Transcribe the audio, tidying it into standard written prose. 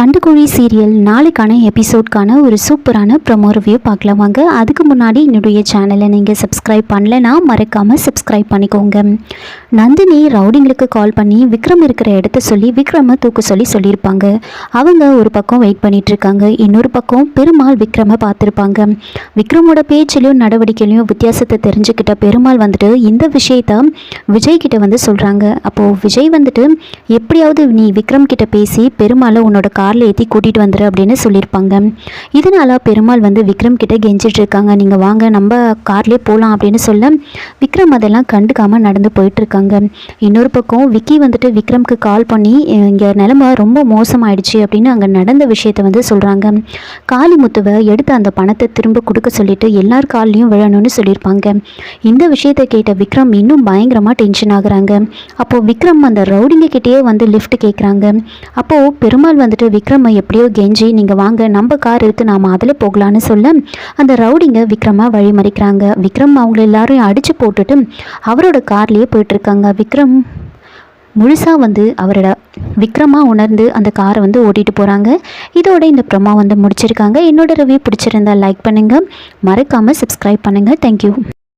சண்டைக்கோழி serial நாளைக்கான எபிசோட்கான ஒரு சூப்பரான ப்ரொமோ ரிவ்யூ பார்க்கலாம் வாங்க. அதுக்கு முன்னாடி என்னுடைய சேனலை நீங்கள் சப்ஸ்கிரைப் பண்ணலைன்னா மறக்காமல் சப்ஸ்கிரைப் பண்ணிக்கோங்க. நந்தினி ரவுடிங்களுக்கு கால் பண்ணி விக்ரம் இருக்கிற இடத்த சொல்லி விக்ரமை தூக்க சொல்லியிருப்பாங்க. அவங்க ஒரு பக்கம் வெயிட் பண்ணிட்டு இருக்காங்க, இன்னொரு பக்கம் பெருமாள் விக்ரமை பார்த்துருப்பாங்க. விக்ரமோட பேச்சிலையும் நடவடிக்கையிலையும் வித்தியாசத்தை தெரிஞ்சுக்கிட்ட பெருமாள் வந்துட்டு இந்த விஷயத்த விஜய் கிட்ட வந்து சொல்கிறாங்க. அப்போது விஜய் வந்துட்டு எப்படியாவது நீ விக்ரம் கிட்ட பேசி பெருமாளை உன்னோட காரில் ஏற்றி கூட்டிகிட்டு வந்துரு அப்படின்னு சொல்லியிருப்பாங்க. இதனால் பெருமாள் வந்து விக்ரம் கிட்ட கெஞ்சிட்டு இருக்காங்க, நீங்கள் வாங்க நம்ம கார்லேயே போகலாம் அப்படின்னு சொல்ல விக்ரம் அதெல்லாம் கண்டுக்காமல் நடந்து போயிட்டுருக்காங்க. இன்னொரு பக்கம் விக்கி வந்துட்டு விக்ரம்க்கு கால் பண்ணி இங்கே நிலைமை ரொம்ப மோசமாயிடுச்சு அப்படின்னு அங்கே நடந்த விஷயத்த வந்து சொல்கிறாங்க. காளிமுத்துவை எடுத்து அந்த பணத்தை திரும்ப கொடுக்க சொல்லிட்டு எல்லார் கால்லையும் விழணும்னு சொல்லியிருப்பாங்க. இந்த விஷயத்தை கேட்ட விக்ரம் இன்னும் பயங்கரமாக டென்ஷன் ஆகுறாங்க. அப்போது விக்ரம் அந்த ரவுடிங்க கிட்டேயே வந்து லிஃப்ட் கேட்குறாங்க. அப்போது பெருமாள் வந்துட்டு விக்ரமை எப்படியோ கெஞ்சி நீங்கள் வாங்க நம்ம கார் எடுத்து நாம் அதில் போகலான்னு சொல்ல அந்த ரவுடிங்க விக்ரமா வழிமறிக்கிறாங்க. விக்ரம் அவங்கள எல்லாரையும் அடித்து போட்டுட்டு அவரோட கார்லேயே போயிட்டுருக்காங்க. விக்ரம் முழுசாக வந்து அவரோட விக்ரமாக உணர்ந்து அந்த காரை வந்து ஓட்டிகிட்டு போகிறாங்க. இதோட இந்த ப்ரோமோ வந்து முடிச்சிருக்காங்க. என்னோட ரிவ்யூ பிடிச்சிருந்தா லைக் பண்ணுங்கள், மறக்காமல் சப்ஸ்கிரைப் பண்ணுங்கள். தேங்க்யூ.